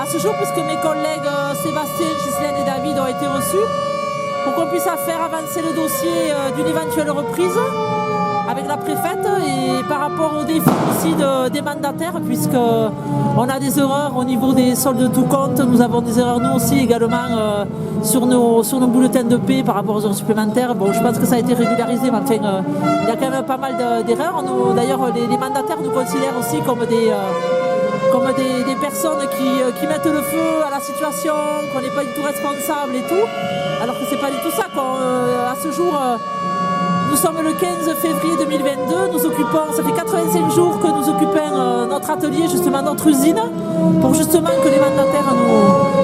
à ce jour, puisque mes collègues Sébastien, Ghislaine et David ont été reçus, pour qu'on puisse faire avancer le dossier d'une éventuelle reprise avec la préfète et par rapport au défi aussi des mandataires, puisqu'on a des erreurs au niveau des soldes de tout compte. Nous avons des erreurs nous aussi également sur nos bulletins de paie par rapport aux heures supplémentaires. Bon, je pense que ça a été régularisé, mais enfin, il y a quand même pas mal d'erreurs. D'ailleurs, les mandataires nous considèrent aussi comme des personnes qui mettent le feu à la situation, qu'on n'est pas du tout responsable et tout, alors que c'est pas du tout ça. À ce jour, nous sommes le 15 février 2022, nous occupons, ça fait 85 jours que nous occupons notre atelier, justement notre usine, pour justement que les mandataires,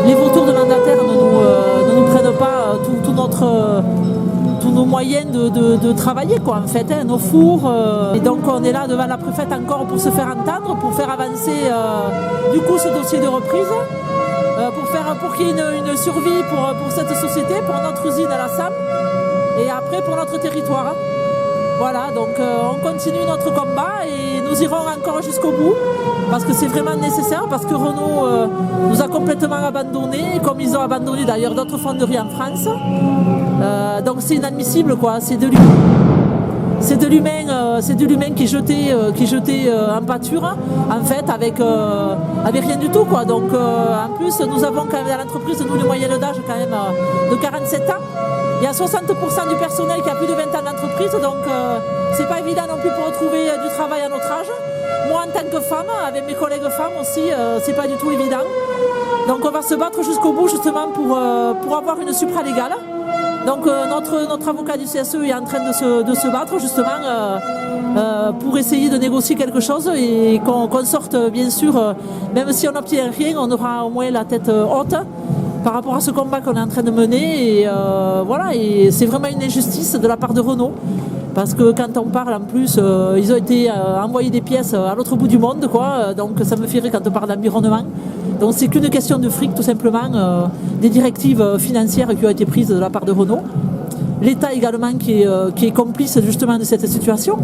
les vautours de mandataires ne nous prennent pas tous nos moyens de travailler, quoi, en fait, hein, nos fours. Et donc on est là devant la préfète encore pour se faire entendre, pour faire avancer du coup ce dossier de reprise, pour qu'il y ait une survie pour cette société, pour notre usine à la SAM, et après pour notre territoire. Voilà, donc on continue notre combat et nous irons encore jusqu'au bout, parce que c'est vraiment nécessaire, parce que Renault nous a complètement abandonnés, comme ils ont abandonné d'ailleurs d'autres fonderies en France. Donc c'est inadmissible, quoi. C'est de l'humain qui est jeté en pâture, en fait, avec rien du tout, quoi. Donc en plus, nous avons quand même dans l'entreprise, nous, le moyen d'âge quand même de 47 ans. Il y a 60% du personnel qui a plus de 20 ans d'entreprise, donc c'est pas évident non plus pour retrouver du travail à notre âge. Moi, en tant que femme, avec mes collègues femmes aussi, c'est pas du tout évident. Donc on va se battre jusqu'au bout, justement, pour avoir une supralégale. Donc notre avocat du CSE est en train de se battre, justement, pour essayer de négocier quelque chose et qu'on sorte, bien sûr, même si on n'obtient rien, on aura au moins la tête haute par rapport à ce combat qu'on est en train de mener. Et voilà, et c'est vraiment une injustice de la part de Renault, parce que quand on parle, en plus, ils ont été envoyés des pièces à l'autre bout du monde, quoi. Donc ça me fait rire quand on parle d'environnement. Donc c'est qu'une question de fric, tout simplement, des directives financières qui ont été prises de la part de Renault. L'État également qui est complice justement de cette situation.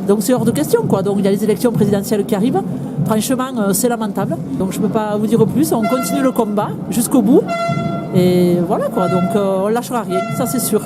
Donc c'est hors de question, quoi. Donc il y a les élections présidentielles qui arrivent. Franchement, c'est lamentable. Donc je ne peux pas vous dire plus. On continue le combat jusqu'au bout. Et voilà, quoi. Donc on ne lâchera rien, ça c'est sûr.